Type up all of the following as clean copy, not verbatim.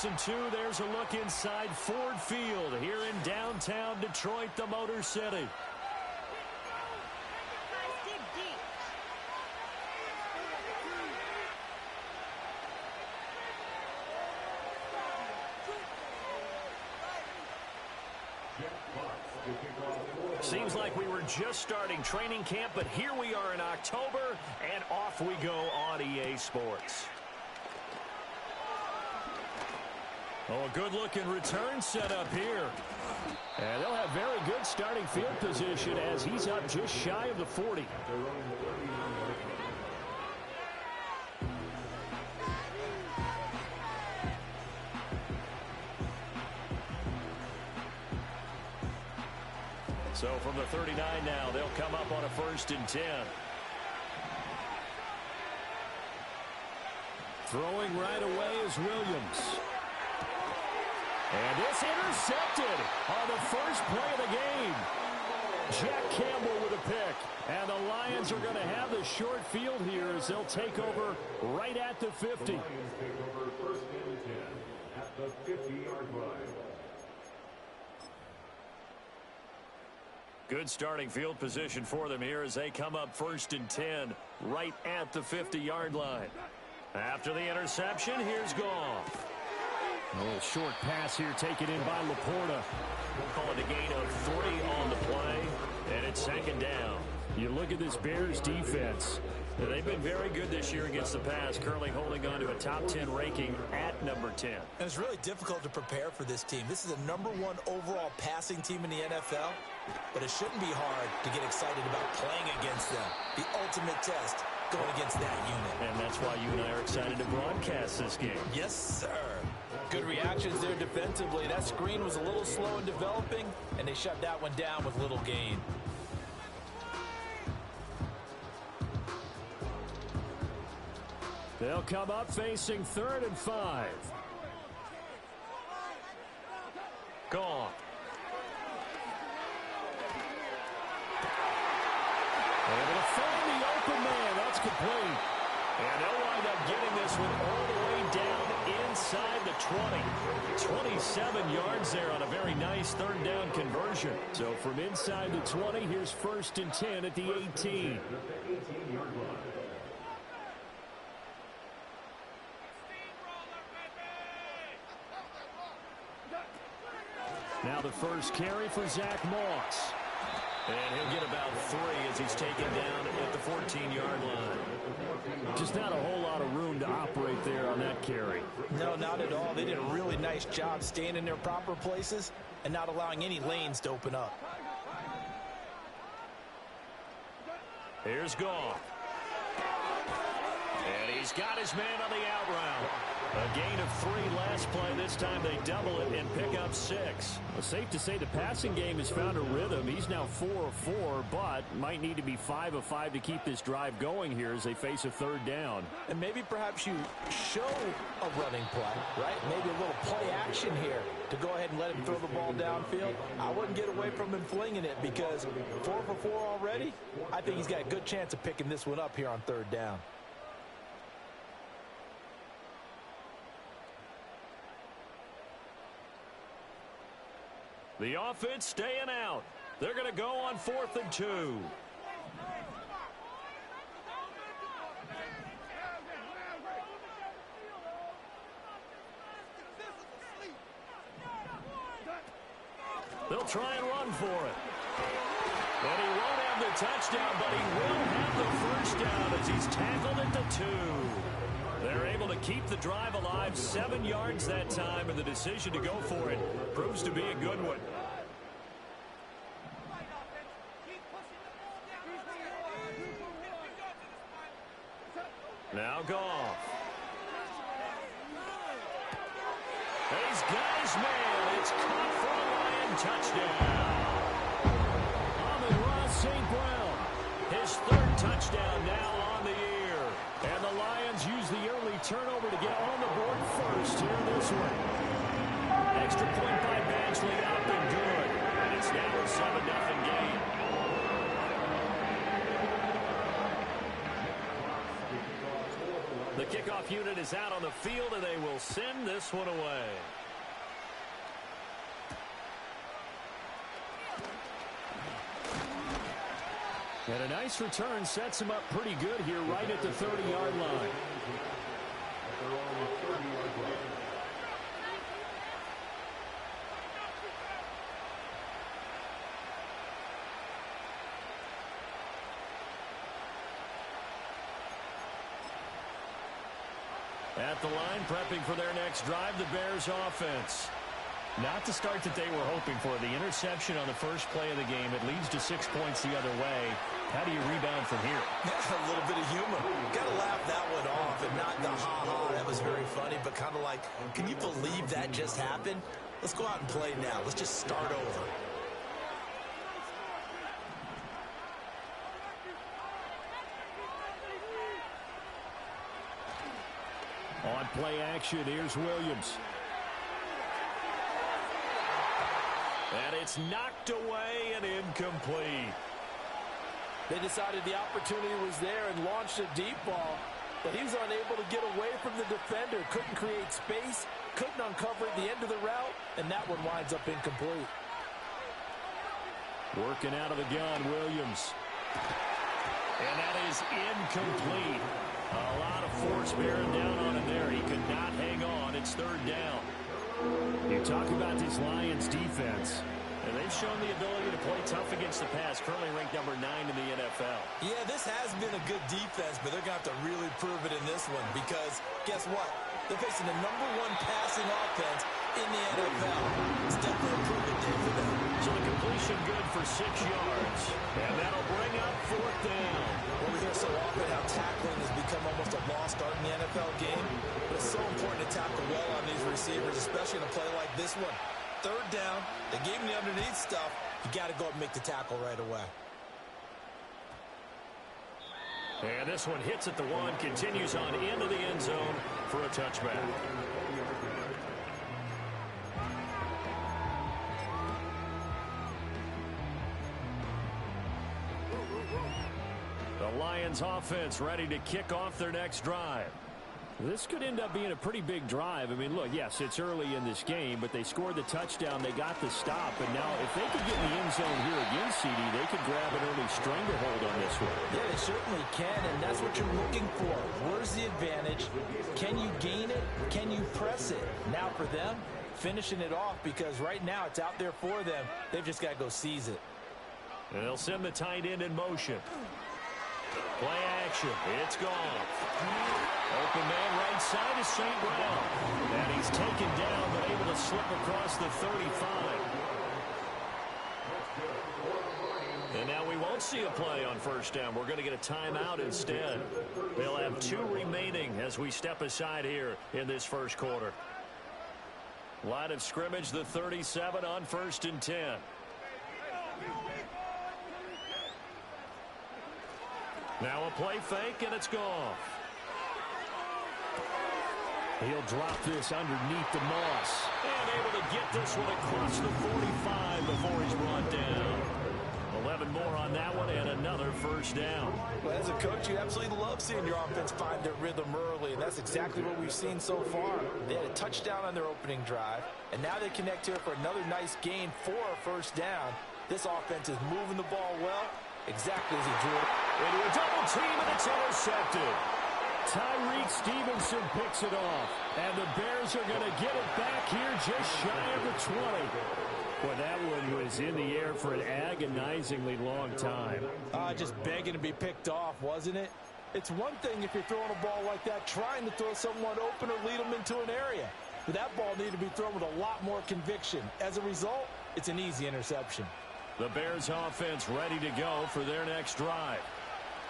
And two, there's a look inside Ford Field here in downtown Detroit, the Motor City. Seems like we were just starting training camp, but here we are in October, and off we go on EA Sports. Oh, a good-looking return set up here. And they'll have very good starting field position as he's up just shy of the 40. So from the 39 now, they'll come up on a 1st and 10. Throwing right away is Williams. And this intercepted on the first play of the game. Jack Campbell with a pick. And the Lions are going to have the short field here as they'll take over right at the 50. The Lions take over 1st and 10 at the 50-yard line. Good starting field position for them here as they come up 1st and 10 right at the 50-yard line. After the interception, here's Goff. A little short pass here taken in by Laporta. We'll call it a gain of 3 on the play, and it's 2nd down. You look at this Bears defense. They've been very good this year against the pass, currently holding on to a top 10 ranking at number 10. And it's really difficult to prepare for this team. This is the #1 overall passing team in the NFL, but it shouldn't be hard to get excited about playing against them. The ultimate test going against that unit. And that's why you and I are excited to broadcast this game. Yes, sir. Good reactions there defensively. That screen was a little slow in developing, and they shut that one down with little gain. They'll come up facing 3rd and 5. Gone. Able to find the open man. That's complete. And they'll wind up getting this one all the way down inside the 20. 27 yards there on a very nice 3rd down conversion. So from inside the 20, here's 1st and 10 at the 18. Now the first carry for Zach Moss. And he'll get about 3 as he's taken down at the 14-yard line. Just not a whole lot of room to operate there on that carry. No, not at all. They did a really nice job staying in their proper places and not allowing any lanes to open up. Here's Goff. And he's got his man on the out route. A gain of 3 last play. This time they double it and pick up 6. Well, safe to say the passing game has found a rhythm. He's now 4 of 4, but might need to be 5 of 5 to keep this drive going here as they face a 3rd down. And maybe perhaps you show a running play, right? Maybe a little play action here to go ahead and let him throw the ball downfield. I wouldn't get away from him flinging it because 4 for 4 already. I think he's got a good chance of picking this one up here on 3rd down. The offense staying out. They're going to go on 4th and 2. They'll try and run for it. And he won't have the touchdown, but he will have the 1st down as he's tackled at the 2. They're able to keep the drive alive, 7 yards that time, and the decision to go for it proves to be a good one. Now Goff. And he's got his man. It's caught for a Lion touchdown. Amon-Ra St. Brown, his 3rd touchdown now on the year. And the Lions use the early turnover to get on the board first here in this one. Extra point by Badgley, up and good. And it's now a 7-0 game. The kickoff kickoff unit is out on the field, and they will send this one away. And a nice return sets him up pretty good here right at the 30-yard line. At the line, prepping for their next drive, the Bears offense. Not the start that they were hoping for. The interception on the first play of the game. It leads to 6 points the other way. How do you rebound from here? A little bit of humor. Got to laugh that one off and not the ha-ha. That was very funny, but kind of like, can you believe that just happened? Let's go out and play now. Let's just start over. On play action, here's Williams. And it's knocked away and incomplete. They decided the opportunity was there and launched a deep ball, but he was unable to get away from the defender. Couldn't create space, couldn't uncover at the end of the route, and that one winds up incomplete. Working out of the gun, Williams. And that is incomplete. A lot of force bearing down on him there. He could not hang on. It's third down. You talk about this Lions defense, and they've shown the ability to play tough against the pass, currently ranked number 9 in the NFL. Yeah, this has been a good defense, but they're going to have to really prove it in this one because guess what? They're facing the #1 passing offense in the NFL. It's definitely a prove-it day for them. So the completion good for 6 yards, and that'll bring up fourth down. Well, we hear so often how tackling has become almost a lost art in the NFL game, but it's so important to tackle well on these receivers, especially in a play like this one. Third down, they gave him the underneath stuff. You got to go up and make the tackle right away. And this one hits at the 1, continues on into the end zone for a touchback. The Lions offense ready to kick off their next drive. This could end up being a pretty big drive. I mean, look, yes, it's early in this game, but they scored the touchdown. They got the stop. And now if they could get in the end zone here again, CD, they could grab an early stranglehold on this one. Yeah, they certainly can, and that's what you're looking for. Where's the advantage? Can you gain it? Can you press it? Now for them, finishing it off because right now it's out there for them. They've just got to go seize it. And they'll send the tight end in motion. Play action. It's gone. Open man right side is St. Brown. And he's taken down but able to slip across the 35. And now we won't see a play on first down. We're going to get a timeout instead. They'll have 2 remaining as we step aside here in this first quarter. Line of scrimmage, the 37 on 1st and 10. Now a play fake, and it's gone. He'll drop this underneath the moss. And able to get this one across the 45 before he's brought down. 11 more on that one, and another first down. Well, as a coach, you absolutely love seeing your offense find their rhythm early, and that's exactly what we've seen so far. They had a touchdown on their opening drive, and now they connect here for another nice gain for a first down. This offense is moving the ball well, exactly as he drew it. Into a double team, and it's intercepted. Tyreek Stevenson picks it off, and the Bears are going to get it back here just shy of the 20. Well, that one was in the air for an agonizingly long time. Just begging to be picked off, wasn't it? It's one thing if you're throwing a ball like that, trying to throw someone open or lead them into an area. But that ball needed to be thrown with a lot more conviction. As a result, it's an easy interception. The Bears offense ready to go for their next drive.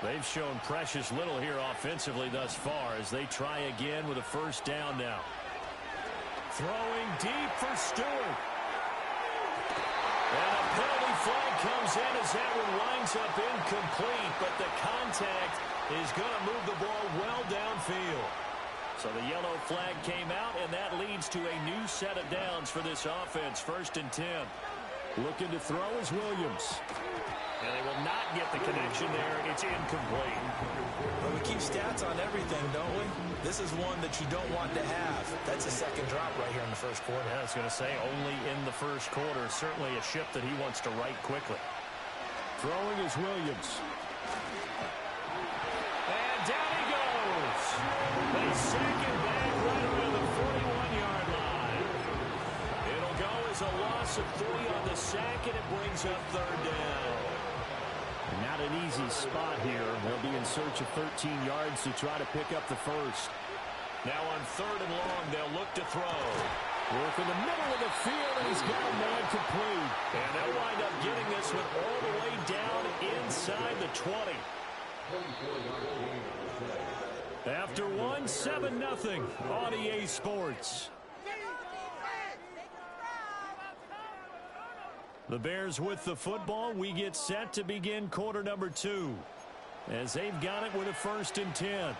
They've shown precious little here offensively thus far as they try again with a first down now. Throwing deep for Stewart. And a penalty flag comes in as that one winds up incomplete, but the contact is going to move the ball well downfield. So the yellow flag came out, and that leads to a new set of downs for this offense. 1st and 10. Looking to throw is Williams. And they will not get the connection there. It's incomplete. But we keep stats on everything, don't we? This is one that you don't want to have. That's a second drop right here in the first quarter. Yeah, I was going to say only in the first quarter. Certainly a ship that he wants to right quickly. Throwing is Williams. And down he goes. They sack it back right around the 41-yard line. It'll go as a loss of 3 on the sack, and it brings up third down. Not an easy spot here. They'll be in search of 13 yards to try to pick up the first. Now on third and long, they'll look to throw. Work in the middle of the field, and he's got a man complete. And they'll wind up getting this one all the way down inside the 20. After 1, 7-0 on EA Sports. The Bears with the football. We get set to begin quarter number 2 as they've got it with a 1st and 10.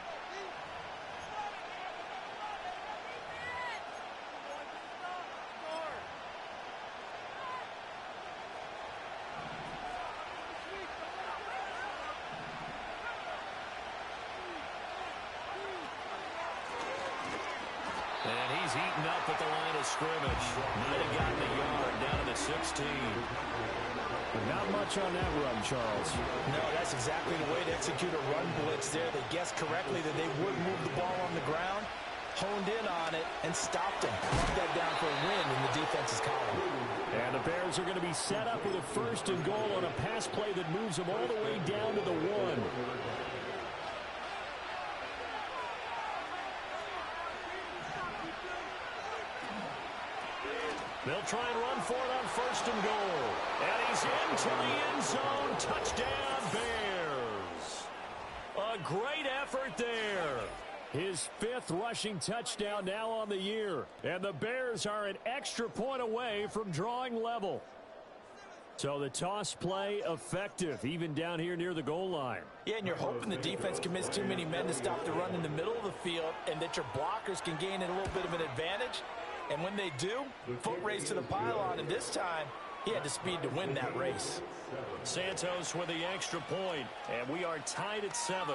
And he's eaten up at the line of scrimmage. Might have gotten a yard down to the 16. Not much on that run, Charles. No, that's exactly the way to execute a run blitz there. They guessed correctly that they would move the ball on the ground, honed in on it, and stopped him. Mark that down for a win in the defense's column. And the Bears are going to be set up with a 1st and goal on a pass play that moves them all the way down to the 1. They'll try and run for it on 1st and goal. And he's into the end zone. Touchdown, Bears. A great effort there. His 5th rushing touchdown now on the year. And the Bears are an extra point away from drawing level. So the toss play effective, even down here near the goal line. Yeah, and you're hoping the defense commits too many men to stop the run in the middle of the field and that your blockers can gain a little bit of an advantage. And when they do, foot race to the pylon, and this time, he had the speed to win that race. Santos with the extra point, and we are tied at 7.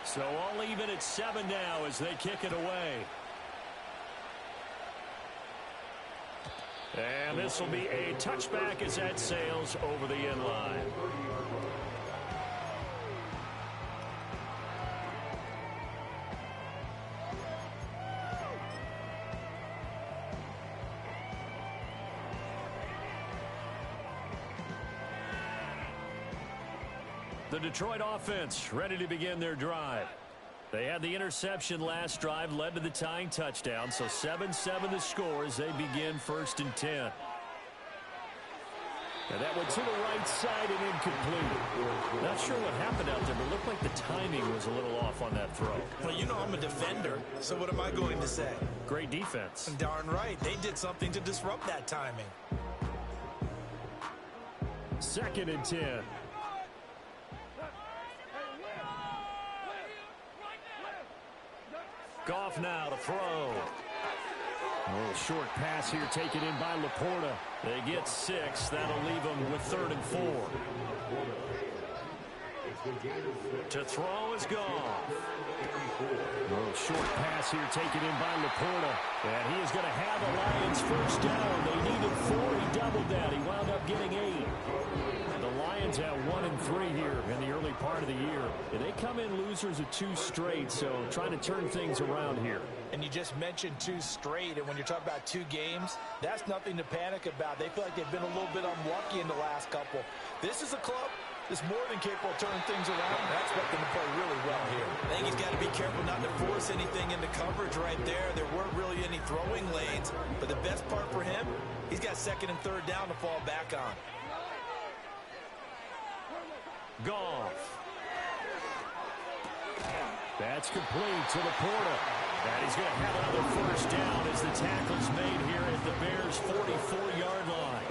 So all even at 7 now as they kick it away. And this will be a touchback as that sails over the end line. The Detroit offense ready to begin their drive. They had the interception last drive, led to the tying touchdown, so 7-7 the score as they begin 1st and 10. And that went to the right side and incomplete. Not sure what happened out there, but it looked like the timing was a little off on that throw. Well, you know I'm a defender, so what am I going to say? Great defense. Darn right. They did something to disrupt that timing. 2nd and 10. Goff now to throw. A little short pass here taken in by Laporta. They get 6. That'll leave them with 3rd and 4. To throw is Goff. A little short pass here taken in by Laporta. And he is going to have the Lions first down. They needed 4. He doubled that. He wound up getting 8. The Lions have 1 and 3 here in the early part of the year. And they come in losers of 2 straight, so trying to turn things around here. And you just mentioned 2 straight, and when you're talking about 2 games, that's nothing to panic about. They feel like they've been a little bit unlucky in the last couple. This is a club that's more than capable of turning things around. I expect them to play really well here. I think he's got to be careful not to force anything into coverage right there. There weren't really any throwing lanes, but the best part for him, he's got 2nd and 3rd down to fall back on. Goff. That's complete to Laporta. And he's going to have another first down as the tackle's made here at the Bears' 44-yard line.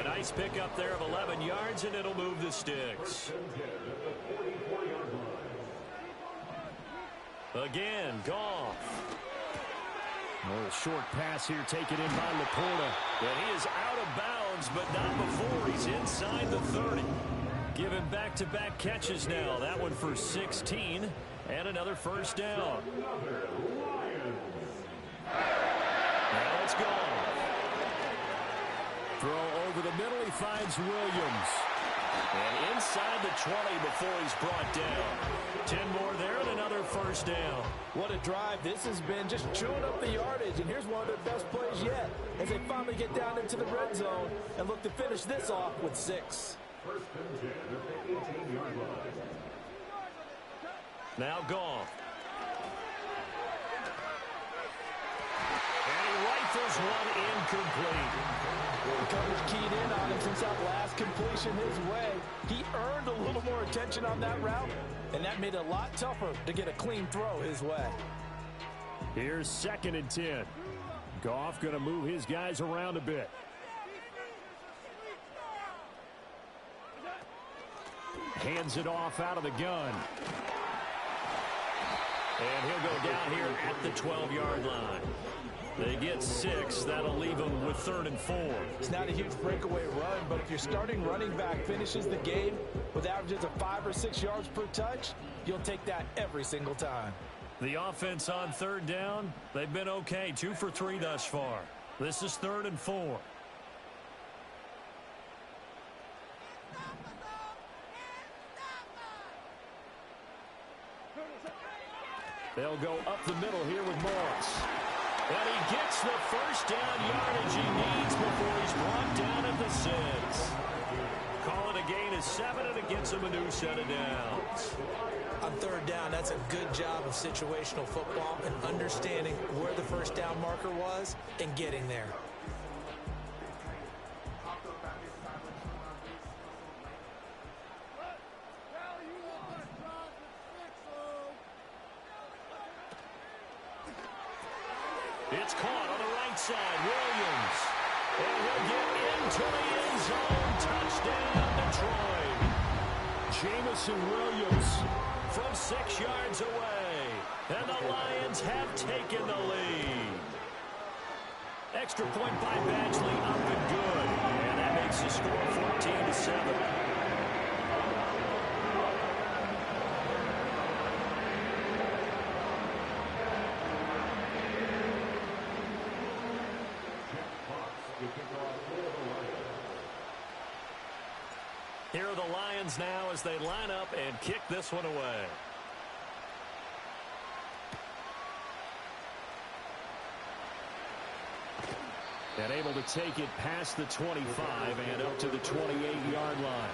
A nice Nice pickup there of 11 yards, and it'll move the sticks. Again, Goff. A little short pass here taken in by Laporta. And he is out of bounds, but not before he's inside the 30. Giving back-to-back catches now. That one for 16 and another first down. Now it's gone. Throw over the middle. He finds Williams. And inside the 20 before he's brought down. 10 more there and another first down. What a drive this has been, just chewing up the yardage. And here's one of their best plays yet as they finally get down into the red zone and look to finish this off with 6. First and 10 at the 18-yard line. Now Goff. And he rifles one incomplete. The coverage keyed in on him since that last completion his way. He earned a little more attention on that route, and that made it a lot tougher to get a clean throw his way. Here's 2nd and 10. Goff going to move his guys around a bit. Hands it off out of the gun. And he'll go down here at the 12-yard line. They get 6. That'll leave them with 3rd and 4. It's not a huge breakaway run, but if your starting running back finishes the game with averages of 5 or 6 yards per touch, you'll take that every single time. The offense on 3rd down, they've been okay. 2 for 3 thus far. This is 3rd and 4. They'll go up the middle here with Morris. And he gets the first down yardage he needs before he's brought down at the 6. Call it a gain of 7, and it gets him a new set of downs. On 3rd down, that's a good job of situational football and understanding where the first down marker was and getting there. It's caught on the right side. Williams. And he'll get into the end zone. Touchdown, Detroit. Jamison Williams From 6 yards away. And the Lions have taken the lead. Extra point by Badgley up and good. And that makes the score 14-7. Here are the Lions now as they line up and kick this one away. and able to take it past the 25 and up to the 28-yard line.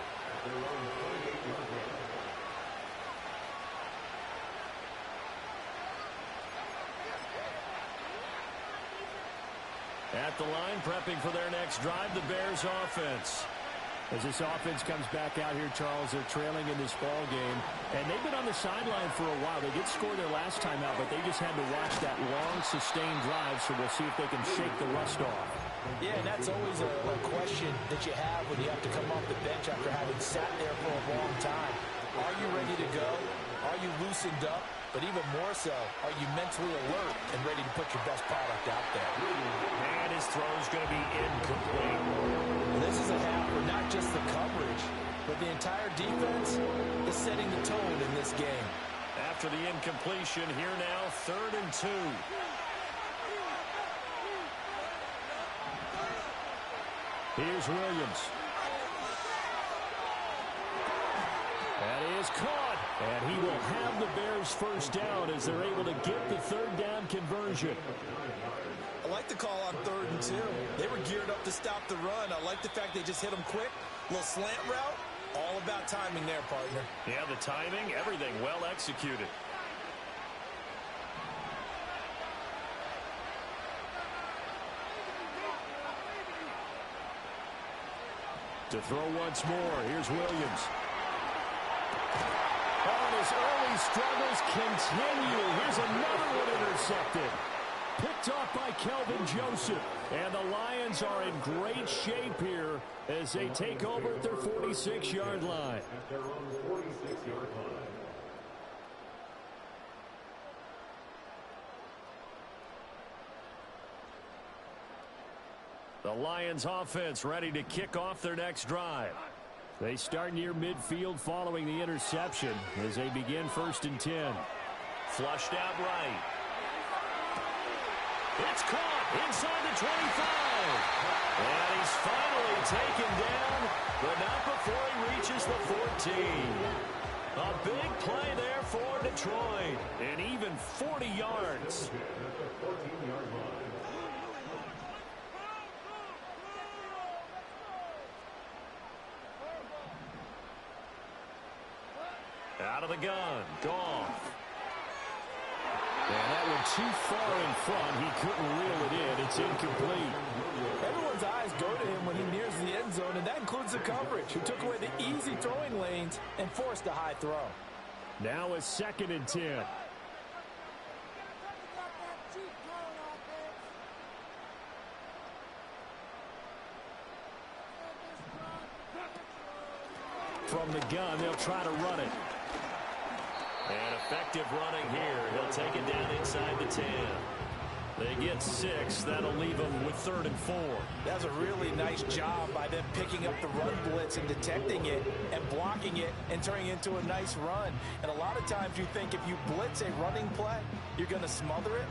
At the line, prepping for their next drive, the Bears offense. As this offense comes back out here, Charles, they're trailing in this ball game, and they've been on the sideline for a while. They did score their last time out, but they just had to watch that long, sustained drive, so we'll see if they can shake the rust off. Yeah, and that's always a question that you have when you have to come off the bench after having sat there for a long time. Are you ready to go? Are you loosened up? But even more so, are you mentally alert and ready to put your best product out there? And his throw is going to be incomplete. This is a half where not just the coverage, but the entire defense is setting the tone in this game. After the incompletion, here now, 3rd and 2. Here's Williams. That is caught, and he will have the Bears first down as they're able to get the 3rd down conversion. I like the call on 3rd and 2. They were geared up to stop the run. I like the fact they just hit them quick. Little slant route. All about timing there, partner. Yeah, the timing, everything well executed. To throw once more, here's Williams. Oh, and his early struggles continue. Here's another one intercepted. Picked off by Kelvin Joseph. And the Lions are in great shape here as they take over at their 46-yard line. At their own 46-yard line. The Lions offense ready to kick off their next drive. They start near midfield following the interception as they begin 1st and 10. Flushed out right. It's caught inside the 25. And he's finally taken down, but not before he reaches the 14. A big play there for Detroit. And even 40 yards. At the 14-yard line. Out of the gun, Goff. And that one too far in front. He couldn't reel it in. It's incomplete. Everyone's eyes go to him when he nears the end zone, and that includes the coverage, who took away the easy throwing lanes and forced a high throw. Now a 2nd and 10. From the gun, they'll try to run it. And effective running here. He'll take it down inside the 10. They get 6. That'll leave them with 3rd and 4. That was a really nice job by them picking up the run blitz and detecting it and blocking it and turning it into a nice run. And a lot of times you think if you blitz a running play, you're going to smother it.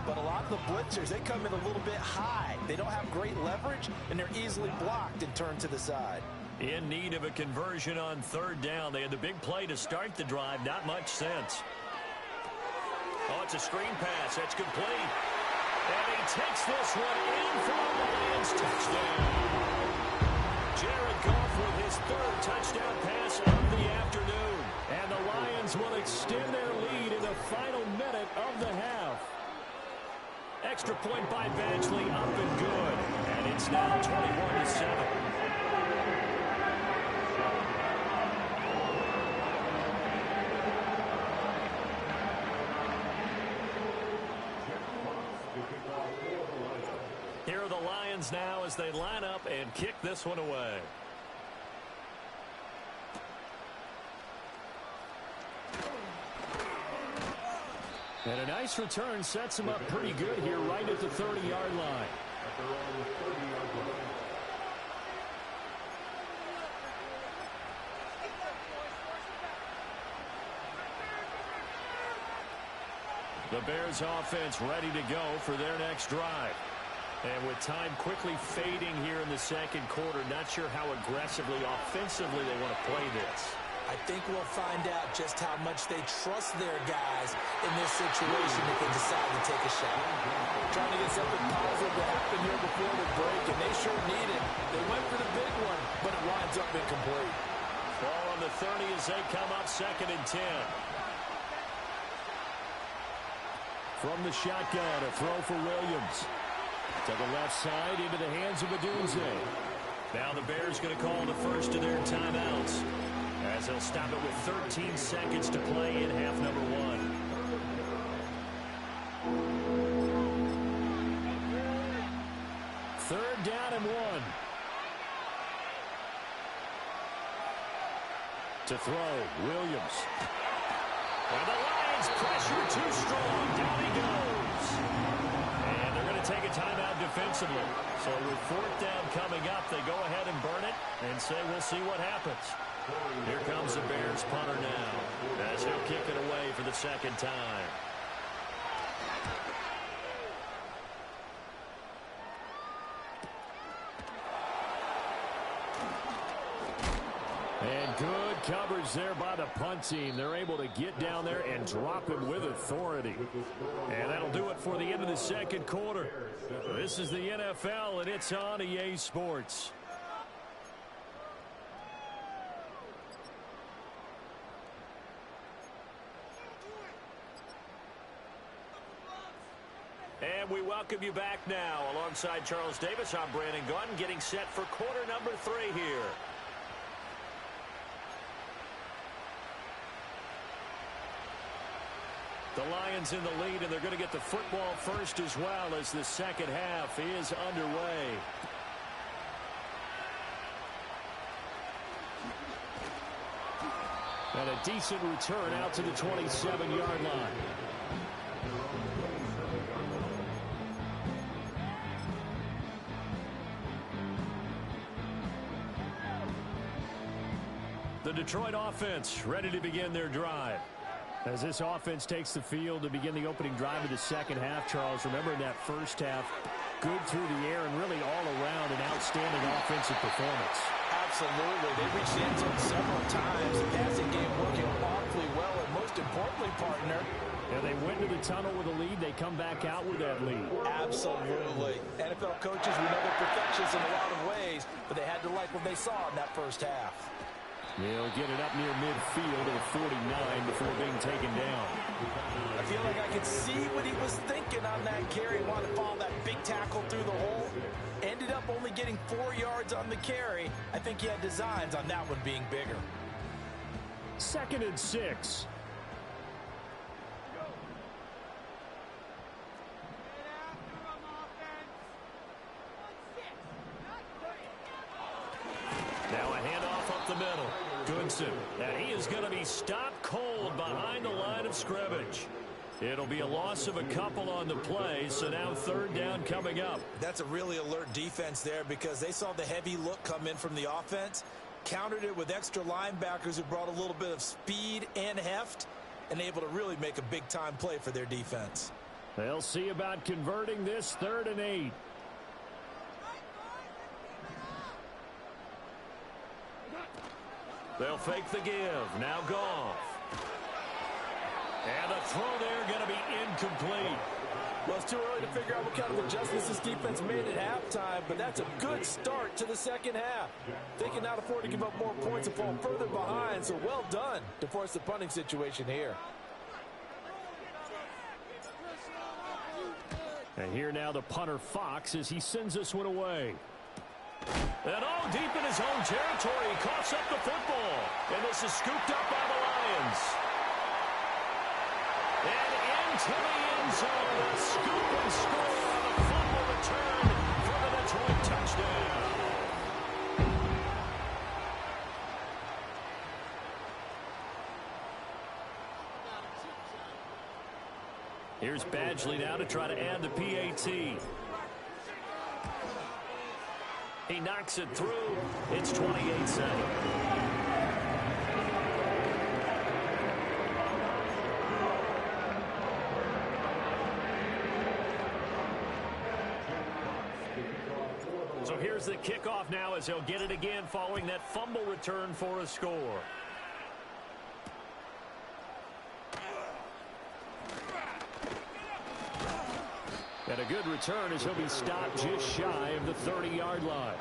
But a lot of the blitzers, they come in a little bit high. They don't have great leverage, and they're easily blocked and turned to the side. In need of a conversion on 3rd down. They had the big play to start the drive. Not much sense. Oh, it's a screen pass. That's complete. And he takes this one in for a Lions touchdown. Jared Goff with his 3rd touchdown pass of the afternoon. And the Lions will extend their lead in the final minute of the half. Extra point by Badgley, up and good. And it's now 21-7. Here are the Lions now as they line up and kick this one away. And a nice return sets him up pretty good here right at the 30-yard line. At their own 30-yard line. The Bears offense ready to go for their next drive. And with time quickly fading here in the 2nd quarter, not sure how aggressively, offensively they want to play this. I think we'll find out just how much they trust their guys in this situation if they decide to take a shot. Trying to get something positive to happen here before the break, and they sure need it. They went for the big one, but it winds up incomplete. Ball on the 30 as they come up 2nd and 10. From the shotgun, a throw for Williams. To the left side, into the hands of Adunze. Now the Bears going to call the first of their timeouts, as they'll stop it with 13 seconds to play in half number 1. Third down and 1. To throw, Williams. And the Lions pressure too strong. Down he goes. And they're going to take a timeout defensively. So with 4th down coming up, they go ahead and burn it and say we'll see what happens. Here comes the Bears punter now, as he'll kick it away for the 2nd time. And good coverage there by the punt team. They're able to get down there and drop him with authority. And that'll do it for the end of the 2nd quarter. This is the NFL, and it's on EA Sports. And we welcome you back now. Alongside Charles Davis, I'm Brandon Gunn, getting set for quarter number 3 here. The Lions in the lead, and they're going to get the football first as well as the second half is underway. And a decent return out to the 27-yard line. The Detroit offense ready to begin their drive. As this offense takes the field to begin the opening drive of the second half, Charles, remember in that first half, good through the air and really all around an outstanding offensive performance. Absolutely. They reached the end zone several times. The passing game working awfully well, and most importantly, partner, Yeah, they went to the tunnel with a lead. They come back out with that lead. absolutely. NFL coaches, we know they're perfectionists in a lot of ways, but they had to like what they saw in that first half. They'll get it up near midfield to the 49 before being taken down. I feel like I could see what he was thinking on that carry. Wanted to follow that big tackle through the hole. Ended up only getting 4 yards on the carry. I think he had designs on that one being bigger. 2nd and 6. Now a handoff up the middle. Goodson, and he is going to be stopped cold behind the line of scrimmage. It'll be a loss of a couple on the play, so now 3rd down coming up. That's a really alert defense there because they saw the heavy look come in from the offense, countered it with extra linebackers who brought a little bit of speed and heft, and able to really make a big-time play for their defense. They'll see about converting this 3rd and 8. They'll fake the give. Now Goff. And the throw there going to be incomplete. Well, it's too early to figure out what kind of adjustments this defense made at halftime, but that's a good start to the second half. They can not afford to give up more points and fall further behind, so well done to force the punting situation here. And here now the punter Fox as he sends this one away. And all deep in his own territory, he coughs up the football. And this is scooped up by the Lions. And into the end zone, a scoop and score on the fumble return for the Detroit touchdown. Here's Badgley now to try to add the PAT. He knocks it through. It's 28-7. So here's the kickoff now as he'll get it again following that fumble return for a score. And a good return as he'll be stopped just shy of the 30-yard line.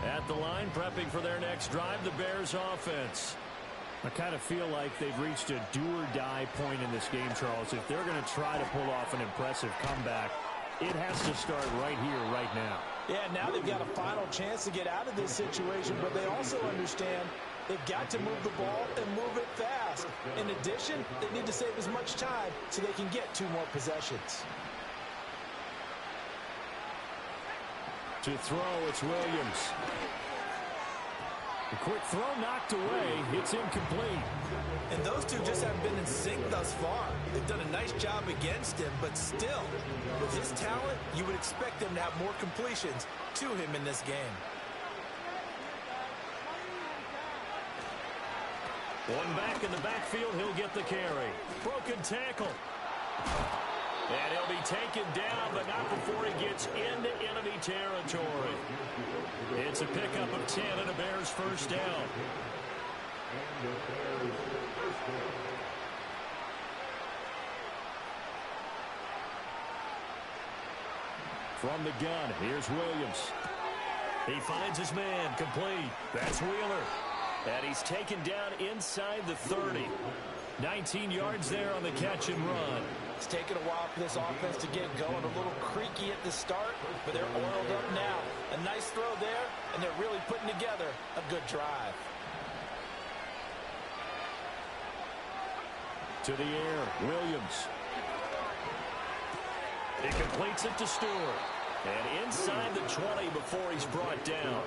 At the line, prepping for their next drive, the Bears offense. I kind of feel like they've reached a do-or-die point in this game, Charles. If they're going to try to pull off an impressive comeback, it has to start right here, right now. Yeah, now they've got a final chance to get out of this situation, but they also understand they've got to move the ball and move it fast. In addition, they need to save as much time so they can get 2 more possessions. To throw, it's Williams. A quick throw knocked away. It's incomplete. And those two just haven't been in sync thus far. They've done a nice job against him, but still, with his talent, you would expect them to have more completions to him in this game. One back in the backfield, he'll get the carry. Broken tackle. And he'll be taken down, but not before he gets into enemy territory. It's a pickup of 10 and a Bears first down. From the gun, here's Williams. He finds his man, complete. That's Wheeler. And he's taken down inside the 30. 19 yards there on the catch and run. It's taken a while for this offense to get going. A little creaky at the start, but they're oiled up now. A nice throw there, and they're really putting together a good drive. To the air, Williams. He completes it to Stewart. And inside the 20 before he's brought down.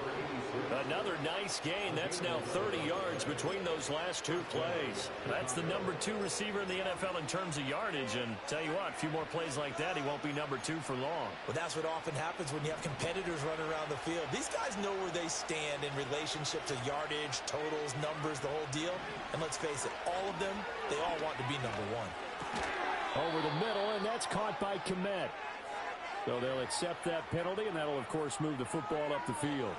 Another nice gain. That's now 30 yards between those last two plays. That's the number 2 receiver in the NFL in terms of yardage. And tell you what, a few more plays like that, he won't be number 2 for long. Well, that's what often happens when you have competitors running around the field. These guys know where they stand in relationship to yardage, totals, numbers, the whole deal. And let's face it, all of them, they all want to be number 1. Over the middle, and that's caught by Kmet. So they'll accept that penalty, and that'll, of course, move the football up the field.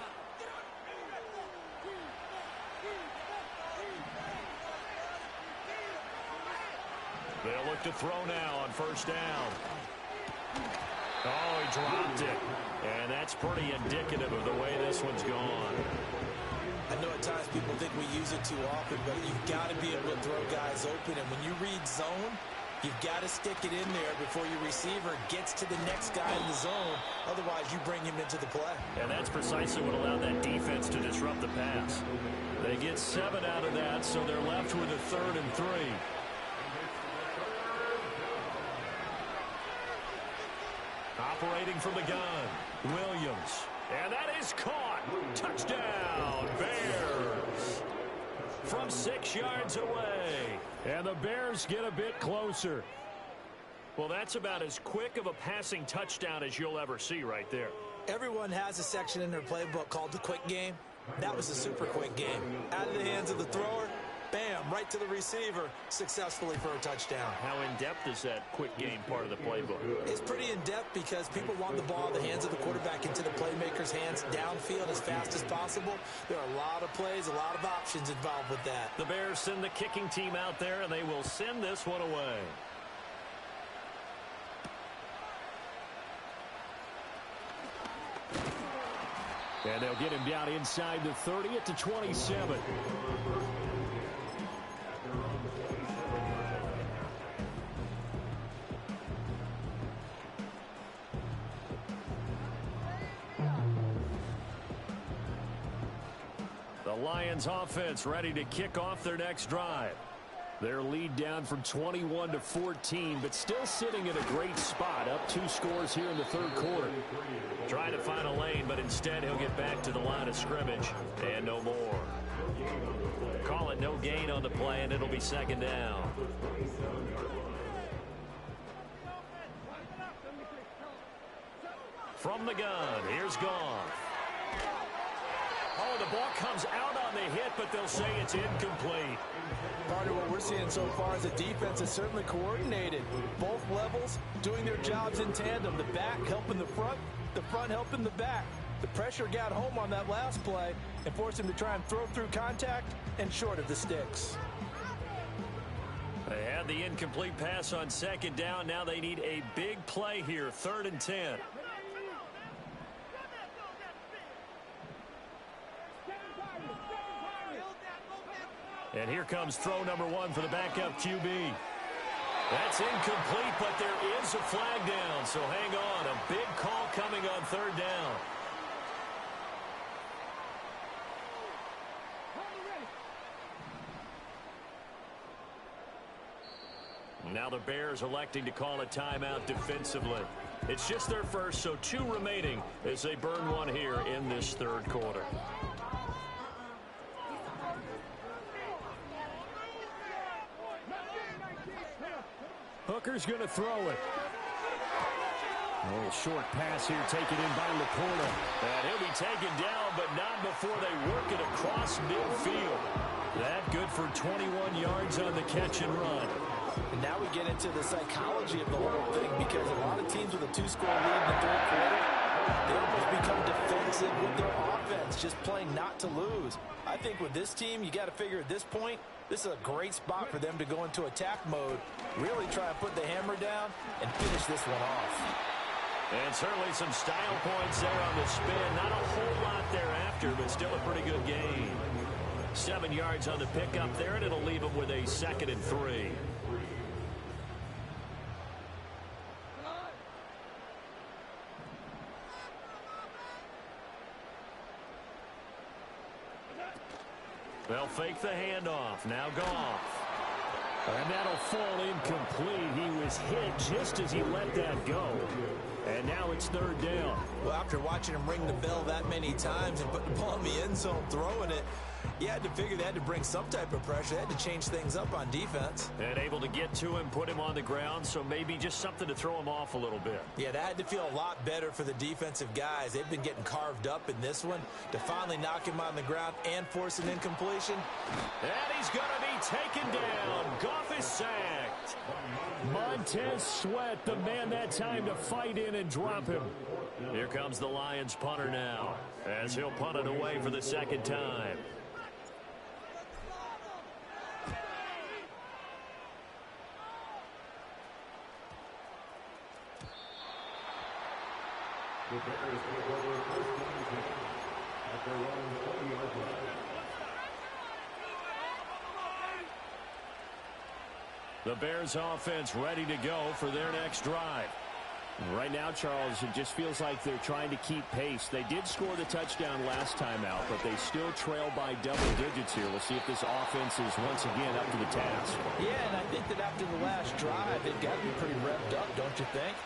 They'll look to throw now on first down. Oh, he dropped it. And that's pretty indicative of the way this one's gone. I know at times people think we use it too often, but you've got to be able to throw guys open. And when you read zone, you've got to stick it in there before your receiver gets to the next guy in the zone. Otherwise, you bring him into the play. And that's precisely what allowed that defense to disrupt the pass. They get 7 out of that, so they're left with a 3rd and 3. Operating from the gun, Williams. And that is caught. Touchdown, Bears. From 6 yards away. And the Bears get a bit closer. Well, that's about as quick of a passing touchdown as you'll ever see right there. Everyone has a section in their playbook called the quick game. That was a super quick game. Out of the hands of the thrower, bam, right to the receiver, successfully for a touchdown. How in-depth is that quick game part of the playbook? It's pretty in-depth because people want the ball in the hands of the quarterback into the playmaker's hands downfield as fast as possible. There are a lot of plays, a lot of options involved with that. The Bears send the kicking team out there, and they will send this one away. And they'll get him down inside the 30 at the 27. The Lions offense ready to kick off their next drive. Their lead down from 21 to 14, but still sitting in a great spot, up 2 scores here in the 3rd quarter. Trying to find a lane, but instead he'll get back to the line of scrimmage, and no more. Call it no gain on the play, and it'll be 2nd down. From the gun, here's Goff. Oh, the ball comes out on the hit, but they'll say it's incomplete. Part of what we're seeing so far is a defense is certainly coordinated. Both levels doing their jobs in tandem. The back helping the front helping the back. The pressure got home on that last play and forced him to try and throw through contact and short of the sticks. They had the incomplete pass on 2nd down. Now they need a big play here, 3rd and 10. And here comes throw number 1 for the backup QB. That's incomplete, but there is a flag down, so hang on. A big call coming on 3rd down. Now the Bears electing to call a timeout defensively. It's just their first, so 2 remaining as they burn one here in this 3rd quarter. Hooker's going to throw it. A little short pass here taken in by Laporta. And he'll be taken down, but not before they work it across midfield. That good for 21 yards on the catch and run. And now we get into the psychology of the whole thing, because a lot of teams with a 2-score lead in the 3rd quarter, they almost become defensive with their offense, just playing not to lose. I think with this team, you got to figure at this point, this is a great spot for them to go into attack mode, really try and put the hammer down and finish this one off. And certainly some style points there on the spin. Not a whole lot thereafter, but still a pretty good gain. 7 yards on the pickup there, and it'll leave them with a 2nd and 3. They'll fake the handoff. Now Goff. And that'll fall incomplete. He was hit just as he let that go. And now it's third down. Well, after watching him ring the bell that many times and put the ball in the end zone, throwing it, you had to figure they had to bring some type of pressure. They had to change things up on defense. And able to get to him, put him on the ground, so maybe just something to throw him off a little bit. Yeah, that had to feel a lot better for the defensive guys. They've been getting carved up in this one. To finally knock him on the ground and force an incompletion. And he's going to be taken down. Goff is sacked. Montez Sweat, the man that time to fight in and drop him. Here comes the Lions punter now, as he'll punt it away for the second time. The Bears take over first and 10 at their own 20-yard line. The Bears offense ready to go for their next drive. Right now, Charles, it just feels like they're trying to keep pace. They did score the touchdown last time out, but they still trail by double digits here. We'll see if this offense is once again up to the task. Yeah, and I think that after the last drive, they've got to be pretty revved up, don't you think?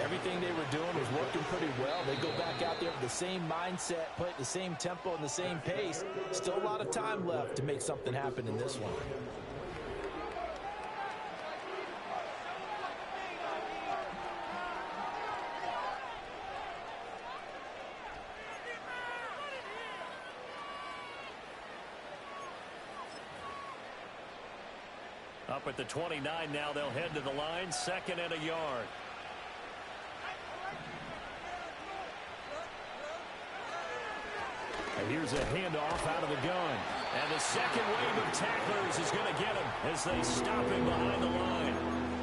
Everything they were doing was working pretty well. They go back out there with the same mindset, play at the same tempo and the same pace. Still a lot of time left to make something happen in this one. Up at the 29 now, they'll head to the line, 2nd and a yard. And here's a handoff out of the gun. And the second wave of tacklers is going to get him as they stop him behind the line.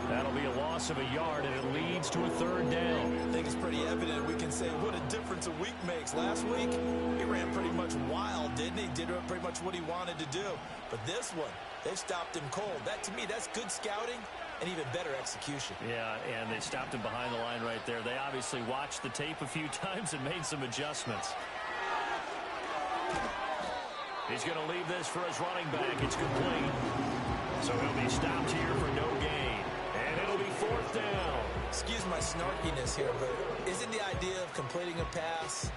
That'll be a loss of a yard, and it leads to a 3rd down. I think it's pretty evident. We can say what a difference a week makes. Last week, he ran pretty much wild, didn't he? Did pretty much what he wanted to do. But this one, they stopped him cold. That, to me, that's good scouting and even better execution. Yeah, and they stopped him behind the line right there. They obviously watched the tape a few times and made some adjustments. He's going to leave this for his running back. It's complete. So he'll be stopped here for no gain. And it'll be 4th down. Excuse my snarkiness here, but isn't the idea of completing a pass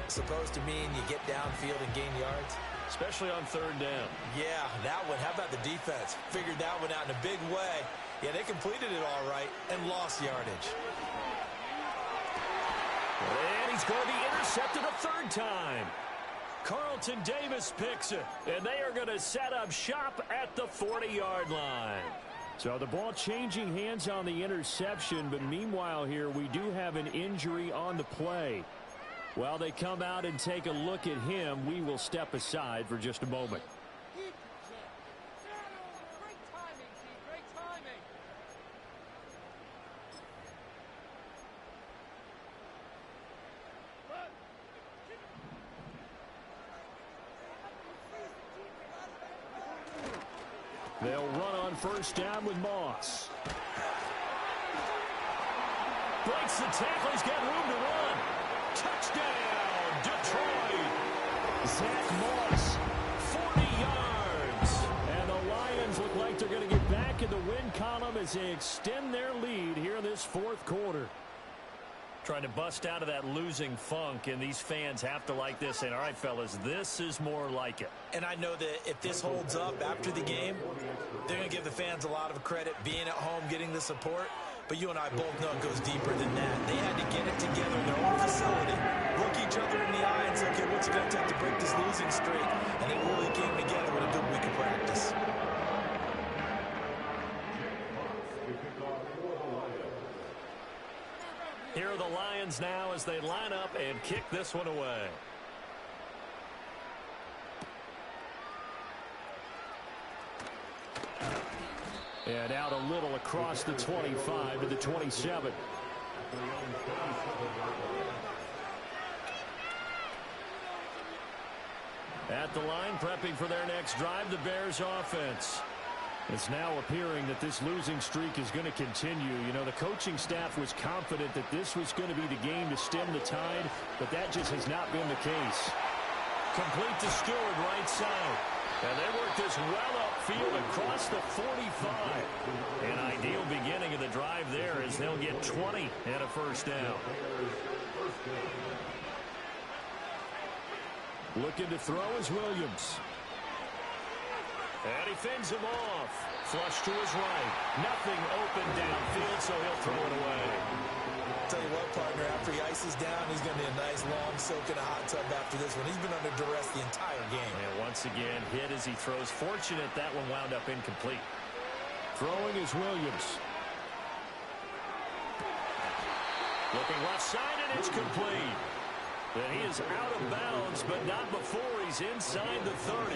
supposed to mean you get downfield and gain yards? Especially on 3rd down. Yeah, that one. How about the defense? Figured that one out in a big way. Yeah, they completed it all right and lost yardage. And he's going to be intercepted a 3rd time. Carlton Davis picks it, and they are going to set up shop at the 40-yard line. So the ball changing hands on the interception, but meanwhile here we do have an injury on the play. While they come out and take a look at him, we will step aside for just a moment. They'll run on 1st down with Moss. Breaks the tackle. He's got room to run. Touchdown, Detroit. Zach Moss, 40 yards. and the Lions look like they're going to get back in the win column as they extend their lead here in this 4th quarter. Trying to bust out of that losing funk, and these fans have to like this. And all right, fellas, this is more like it. And I know that if this holds up after the game, they're going to give the fans a lot of credit, being at home, getting the support. But you and I both know it goes deeper than that. They had to get it together in their own facility, look each other in the eye and say, okay, what's it going to take to break this losing streak? And it really came together with a good week of practice. Here are the Lions now as they line up and kick this one away. And out a little across the 25 to the 27. At the line, prepping for their next drive, the Bears offense. It's now appearing that this losing streak is going to continue. You know, the coaching staff was confident that this was going to be the game to stem the tide, but that just has not been the case. Complete to Stewart, right side. And they work this well upfield across the 45. An ideal beginning of the drive there as they'll get 20 and a first down. Looking to throw is Williams. And he fends him off. Flush to his right. Nothing open downfield, so he'll throw it away. Tell you what, partner, after he ices down, he's going to be a nice long soak in a hot tub after this one. He's been under duress the entire game. And once again, hit as he throws. Fortunate that one wound up incomplete. Throwing is Williams. Looking left side, and it's complete. And he is out of bounds, but not before he's inside the 30.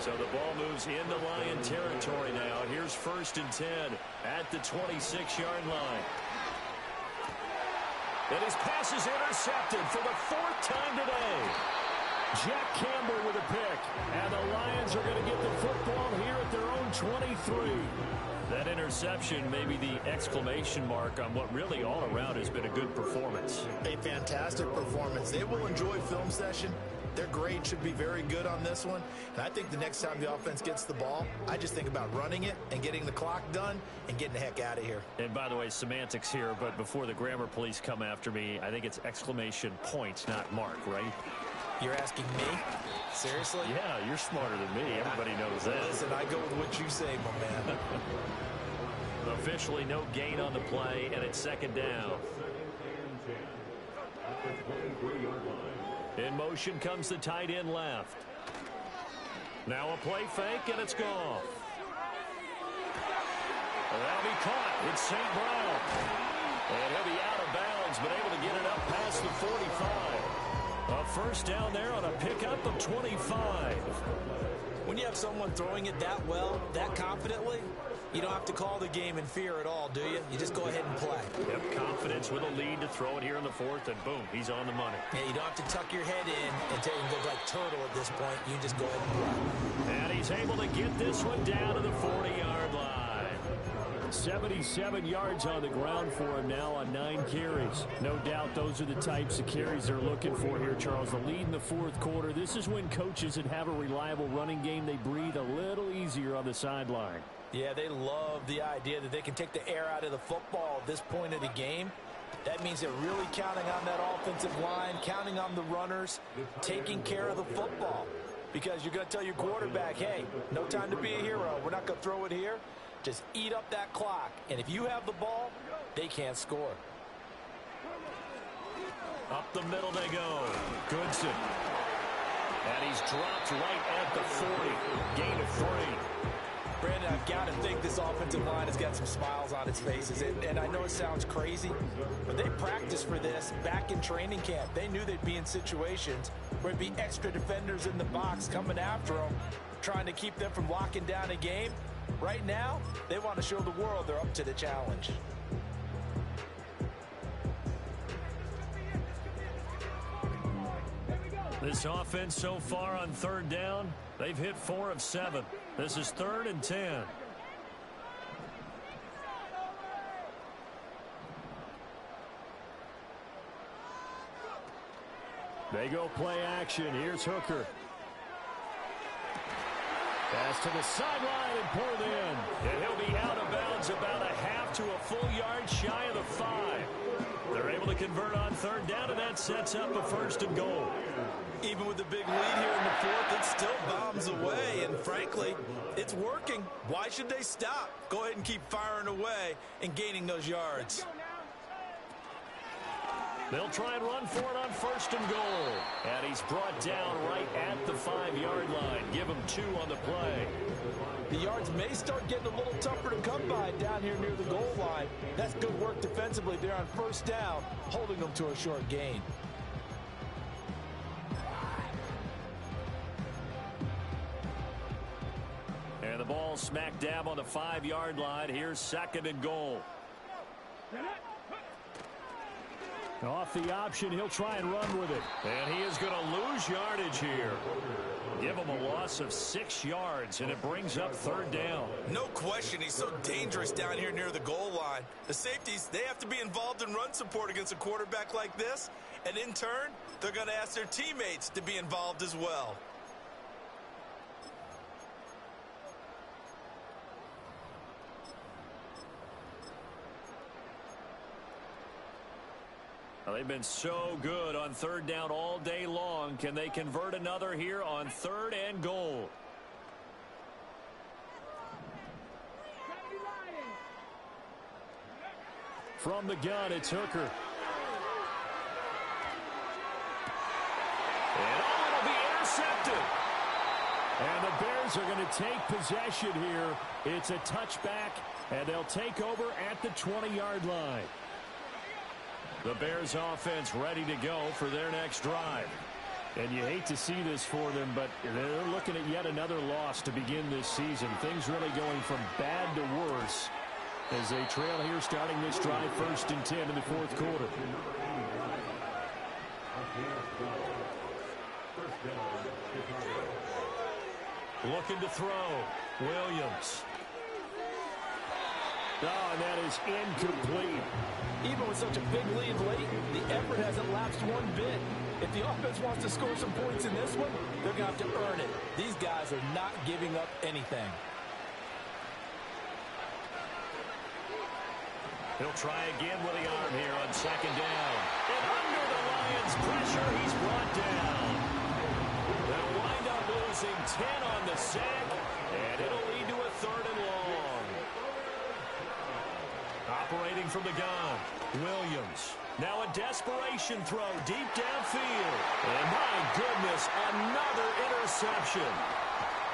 So the ball moves into Lion territory now. Here's 1st and 10 at the 26-yard line. And his pass is intercepted for the 4th time today. Jack Campbell with a pick. And the Lions are going to get the football here at their own 23. That interception may be the exclamation mark on what really all around has been a good performance. A fantastic performance. They will enjoy film session. Their grade should be very good on this one. And I think the next time the offense gets the ball, I just think about running it and getting the clock done and getting the heck out of here. And by the way, semantics here, but before the grammar police come after me, I think it's exclamation point, not mark, right? You're asking me? Seriously? Yeah, you're smarter than me. Everybody knows that. Listen, I go with what you say, my man. Officially no gain on the play, and it's 2nd down. In motion comes the tight end left. Now a play fake, and it's gone. That'll be caught. It's St. Brown. And he'll be out of bounds, but able to get it up past the 45. A first down there on a pickup of 25. When you have someone throwing it that well, that confidently, you don't have to call the game in fear at all, do you? You just go ahead and play. Yep, confidence with a lead to throw it here in the 4th, and boom, he's on the money. Yeah, you don't have to tuck your head in and take and go like turtle at this point. You just go ahead and play. And he's able to get this one down to the 40-yard line. 77 yards on the ground for him now on 9 carries. No doubt those are the types of carries they're looking for here, Charles. The lead in the 4th quarter. This is when coaches that have a reliable running game, they breathe a little easier on the sideline. Yeah, they love the idea that they can take the air out of the football at this point of the game. That means they're really counting on that offensive line, counting on the runners, taking care of the football. Because you're going to tell your quarterback, hey, no time to be a hero. We're not going to throw it here. Just eat up that clock. And if you have the ball, they can't score. Up the middle they go. Goodson. And he's dropped right at the 40. Gain of 3. Brandon, I've got to think this offensive line has got some smiles on its faces. And I know it sounds crazy, but they practiced for this back in training camp. They knew they'd be in situations where there'd be extra defenders in the box coming after them, trying to keep them from locking down a game. Right now, they want to show the world they're up to the challenge. This offense so far on 3rd down, they've hit 4 of 7. This is 3rd and 10. They go play action. Here's Hooker. Pass to the sideline and pulled in. And he'll be out of bounds about a half to a full yard shy of the 5. They're able to convert on 3rd down, and that sets up a 1st and goal. Even with the big lead here in the 4th, it still bombs away. And frankly, it's working. Why should they stop? Go ahead and keep firing away and gaining those yards. They'll try and run for it on 1st and goal. And he's brought down right at the 5-yard line. Give him 2 on the play. The yards may start getting a little tougher to come by down here near the goal line. That's good work defensively there on 1st down, holding them to a short gain. And the ball smack dab on the 5-yard line. Here's 2nd and goal. Off the option, he'll try and run with it. And he is going to lose yardage here. Give him a loss of 6 yards, and it brings up 3rd down. No question, he's so dangerous down here near the goal line. The safeties, they have to be involved in run support against a quarterback like this. And in turn, they're going to ask their teammates to be involved as well. Well, they've been so good on third down all day long. Can they convert another here on 3rd and goal? From the gun, it's Hooker. And it'll be intercepted. And the Bears are going to take possession here. It's a touchback, and they'll take over at the 20-yard line. The Bears offense ready to go for their next drive. And you hate to see this for them, but they're looking at yet another loss to begin this season. Things really going from bad to worse as they trail here starting this drive 1st and 10 in the 4th quarter. Looking to throw. Williams. Oh, and that is incomplete. Even with such a big lead late, the effort hasn't lapsed one bit. If the offense wants to score some points in this one, they're going to have to earn it. These guys are not giving up anything. He'll try again with the arm here on 2nd down. And under the Lions' pressure, he's brought down. They'll wind up losing 10 on the sack, and it'll lead to a 3rd and long. Operating from the gun, Williams. Now a desperation throw deep downfield. And my goodness, another interception.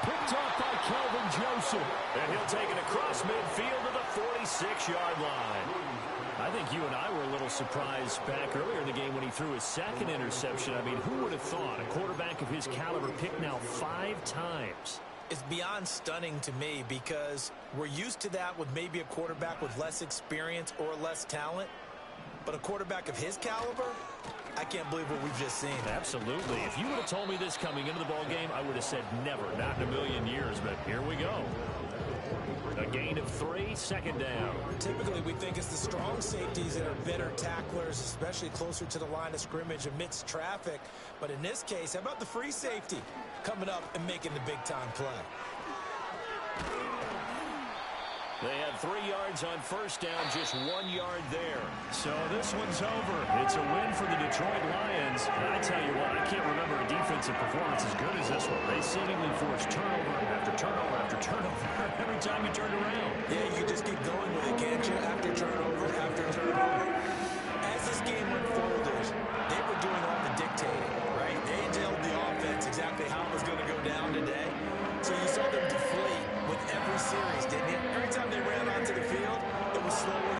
Picked off by Kelvin Joseph. And he'll take it across midfield to the 46-yard line. I think you and I were a little surprised back earlier in the game when he threw his 2nd interception. I mean, who would have thought a quarterback of his caliber picked now 5 times? It's beyond stunning to me because we're used to that with maybe a quarterback with less experience or less talent. But a quarterback of his caliber, I can't believe what we've just seen. Absolutely. If you would have told me this coming into the ball game, I would have said never, not in a million years. But here we go. A gain of 3, 2nd down. Typically, we think it's the strong safeties that are better tacklers, especially closer to the line of scrimmage amidst traffic. But in this case, how about the free safety coming up and making the big-time play? They had 3 yards on 1st down, just 1 yard there. So this one's over. It's a win for the Detroit Lions. And I tell you what, I can't remember a defensive performance as good as this one. They seemingly forced turnover after turnover after turnover every time you turned around. Yeah, you just keep going with it, can't you? After turnover, after turnover.